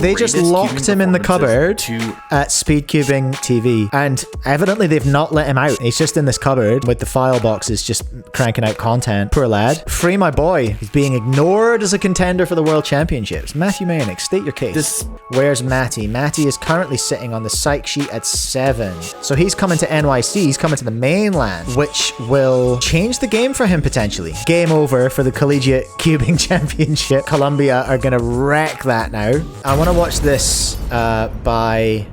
They just locked him in the cupboard at speedcubing TV, and evidently they've not let him out. He's just in this cupboard with the file boxes just cranking out content. Poor lad. Free my boy. He's being ignored as a contender for the World Championships. Matthew Maynick, state your case. Where's Matty? Matty is currently sitting on the psych sheet at 7. So he's coming to NYC. He's coming to the mainland, which will change the game for him potentially. Game over for the Collegiate Cubing Championship. Columbia are going to wreck that now. I want to watch this by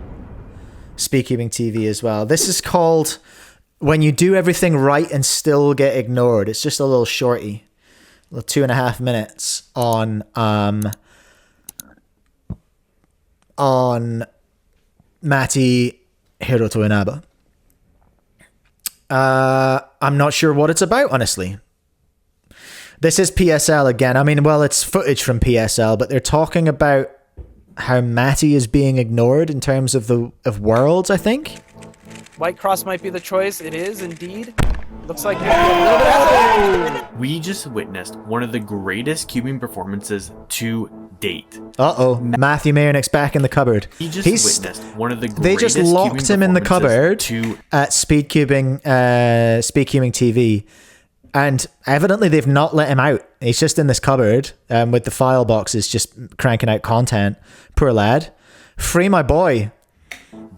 speedcubing TV as well. This is called When You Do Everything Right and Still Get Ignored. It's just a little shorty, a little 2.5 minutes on Matty Hiroto Inaba. I'm not sure what it's about, honestly. This is PSL again. I mean, well, it's footage from PSL, but they're talking about how Matty is being ignored in terms of worlds, I think. White Cross might be the choice. It is indeed. Looks like maybe a little bit out there. We just witnessed one of the greatest cubing performances to date. Uh-oh. Matthew Maynick's back in the cupboard. He's witnessed one of the greatest. They just locked him in the cupboard at speedcubing TV. And evidently they've not let him out. He's just in this cupboard with the file boxes just cranking out content. Poor lad. Free my boy.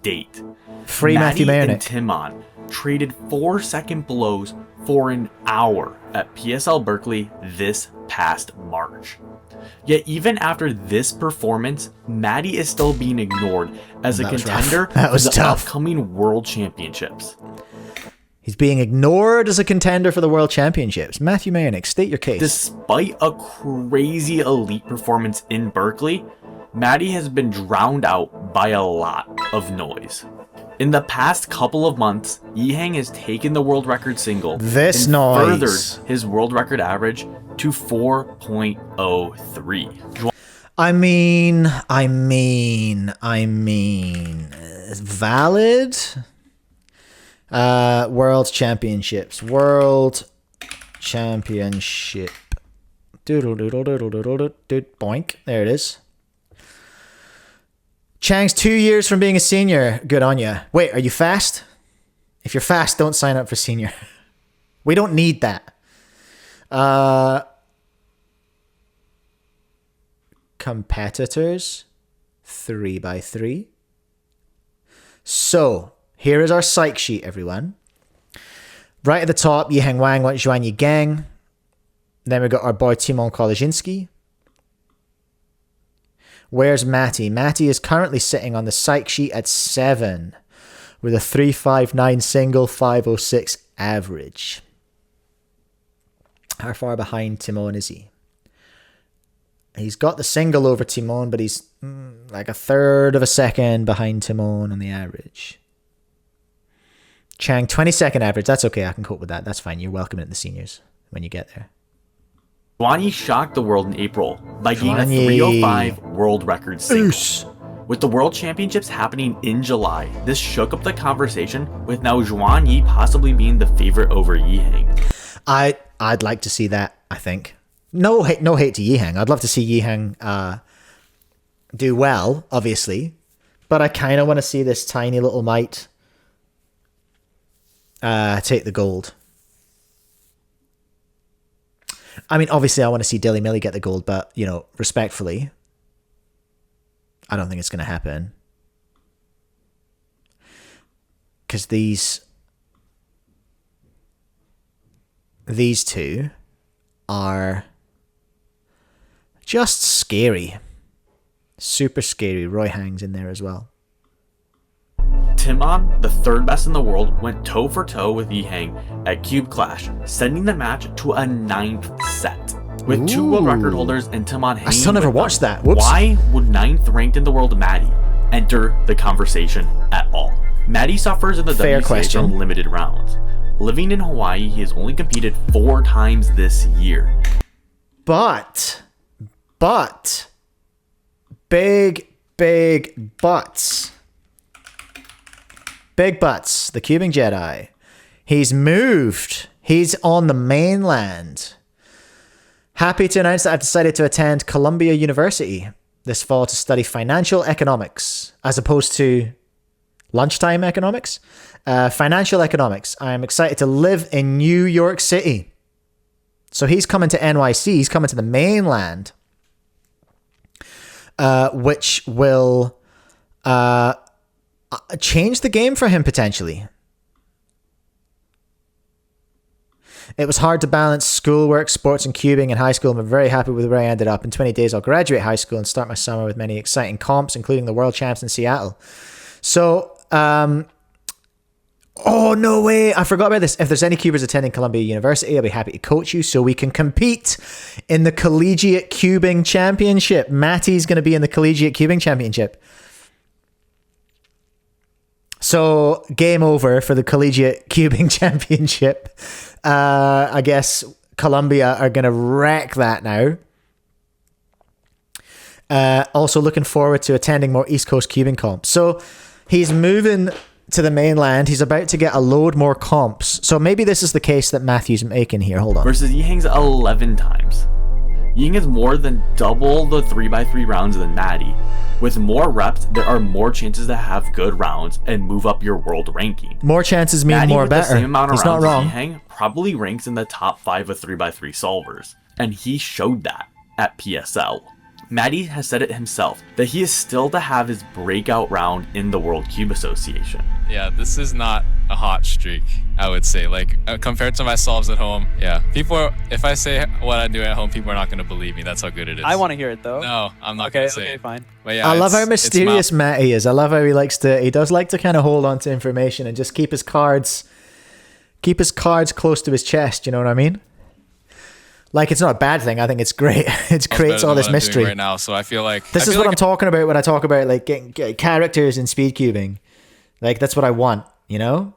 Date. Free Matthew Maynick. And Timon traded 4-second blows for an hour at PSL Berkeley this past March. Yet even after this performance, Matty is still being ignored as a contender for the upcoming World Championships. He's being ignored as a contender for the World Championships. Matthew Maynick, state your case. Despite a crazy elite performance in Berkeley, Matty has been drowned out by a lot of noise. In the past couple of months, Yihang has taken the world record single furthered his world record average to 4.03. I mean, valid. World Championships. Boink. There it is. Chang's 2 years from being a senior. Good on ya. Wait, are you fast? If you're fast, don't sign up for senior. We don't need that. Competitors. 3x3. So, here is our psych sheet, everyone. Right at the top, Yihang Wang, Zhuan Yigang. Then we've got our boy Timon Kolejinski. Where's Matty? Matty is currently sitting on the psych sheet at 7 with a 359 single, 506 average. How far behind Timon is he? He's got the single over Timon, but he's like a third of a second behind Timon on the average. Chang, 22nd average. That's okay. I can cope with that. That's fine. You're welcome at the seniors when you get there. Zhuan Yi shocked the world in April by getting a 305 world record single. With the World Championships happening in July, this shook up the conversation, with now Zhuan Yi possibly being the favorite over Yihang. I'd like to see that, I think. No hate to Yihang. I'd love to see Yihang do well, obviously. But I kind of want to see this tiny little mite take the gold. I mean, obviously, I want to see Dilly Millie get the gold, but, you know, respectfully, I don't think it's going to happen. Because these two are just scary. Super scary. Roy Hang's in there as well. Timon, the third best in the world, went toe for toe with Yihang at Cube Clash, sending the match to a 9th set. With two world record holders and Timon hanging. I still never watched that. Whoops. Why would 9th ranked in the world Matty enter the conversation at all? Matty suffers in the WCA from limited rounds. Living in Hawaii, he has only competed 4 times this year. But, big butts. Big butts, the Cubing Jedi. He's moved. He's on the mainland. Happy to announce that I've decided to attend Columbia University. this fall to study financial economics as opposed to lunchtime economics. Financial economics. I'm excited to live in New York City. So he's coming to NYC. He's coming to the mainland, which will change the game for him potentially. It was hard to balance schoolwork, sports, and cubing in high school. I'm very happy with where I ended up. In 20 days, I'll graduate high school and start my summer with many exciting comps, including the World Champs in Seattle. So, oh, no way. I forgot about this. If there's any cubers attending Columbia University, I'll be happy to coach you so we can compete in the Collegiate Cubing Championship. Matty's going to be in the Collegiate Cubing Championship. So, game over for the Collegiate Cubing Championship. I guess Columbia are going to wreck that now. Also looking forward to attending more East Coast cubing comps. So he's moving to the mainland. He's about to get a load more comps. So maybe this is the case that Matthew's making here. Hold on. Versus Yihang's 11 times. Yihang has more than double the 3x3 rounds than Matty. With more reps, there are more chances to have good rounds and move up your world ranking. More chances mean Matty more with better. The same amount of He's rounds not wrong. as Yihang probably ranks in the top 5 of 3x3 solvers. And he showed that at PSL. Matty has said it himself that he is still to have his breakout round in the World Cube Association. Yeah, this is not a hot streak, I would say. Like, compared to my solves at home, yeah. If I say what I do at home, people are not going to believe me. That's how good it is. I want to hear it, though. No, I'm not going to say Okay, it. fine. But yeah, I love how mysterious Matty is. I love how he does like to kind of hold on to information and just keep his cards close to his chest. You know what I mean? Like, it's not a bad thing. I think it's great. It creates all this mystery right now. So I feel like this is what I'm talking about when I talk about like getting characters in speed cubing. Like, that's what I want, you know?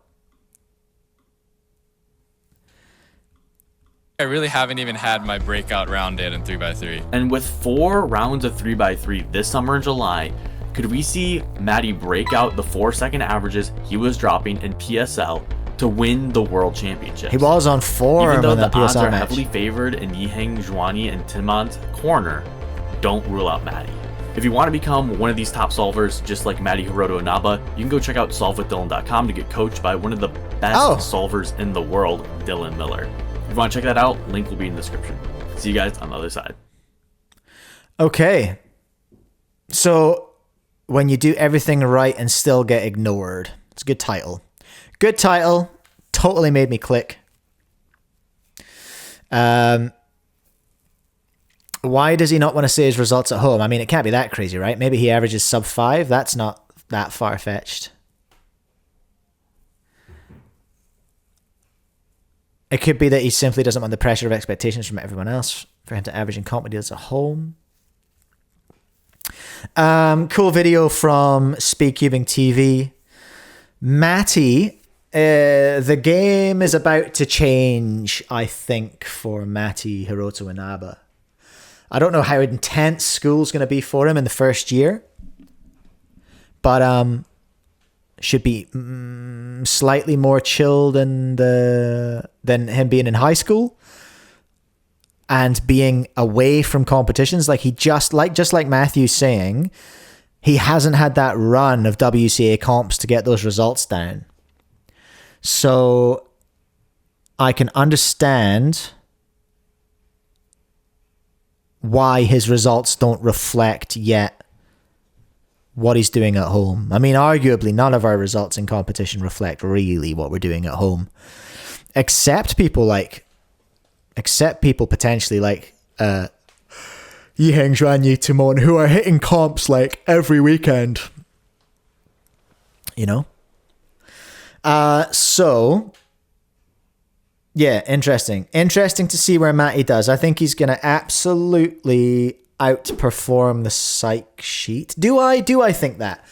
I really haven't even had my breakout round yet in 3x3. And with 4 rounds of 3x3 this summer in July, could we see Matty break out the 4-second averages he was dropping in PSL to win the World Championship? He was on form. Even though in the that odds PSL are match. heavily favored in Yihang, Zhuani, and Timon's corner, don't rule out Matty. If you want to become one of these top solvers, just like Matty Hiroto Inaba, you can go check out solvewithdylan.com to get coached by one of the best solvers in the world, Dylan Miller. If you want to check that out, link will be in the description. See you guys on the other side. Okay. So, when you do everything right and still get ignored. It's a good title. Good title. Totally made me click. Why does he not want to say his results at home? I mean, it can't be that crazy, right? Maybe he averages sub 5. That's not that far-fetched. It could be that he simply doesn't want the pressure of expectations from everyone else for him to average in comp when he does at home. Cool video from Speedcubing TV. Matty, the game is about to change, I think, for Matty Hiroto Inaba. I don't know how intense school's going to be for him in the first year, but should be slightly more chill than him being in high school and being away from competitions. Like just like Matthew's saying, he hasn't had that run of WCA comps to get those results down. So I can understand why his results don't reflect yet what he's doing at home. I mean, arguably, none of our results in competition reflect really what we're doing at home. Except people potentially like Yiheng, Zhuanyi, Timon, who are hitting comps like every weekend. You know? So yeah, interesting. Interesting to see where Matty does. I think he's going to absolutely outperform the psych sheet. Do I think that?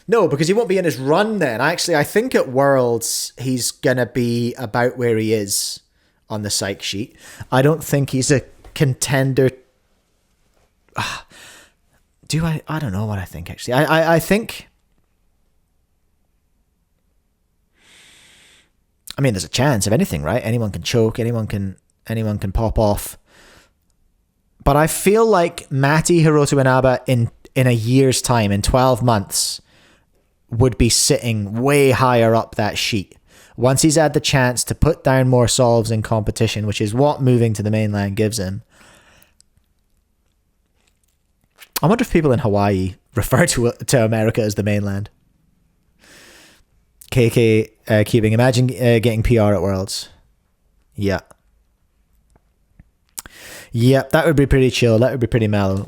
No, because he won't be in his run then. Actually, I think at Worlds, he's going to be about where he is on the psych sheet. I don't think he's a contender. Do I? I don't know what I think, actually. I think... I mean, there's a chance of anything, right? Anyone can choke, anyone can pop off. But I feel like Matty Hiroto Inaba in a year's time, in 12 months, would be sitting way higher up that sheet. Once he's had the chance to put down more solves in competition, which is what moving to the mainland gives him. I wonder if people in Hawaii refer to America as the mainland. KK cubing. Imagine getting PR at Worlds. Yeah. Yep, that would be pretty chill. That would be pretty mellow.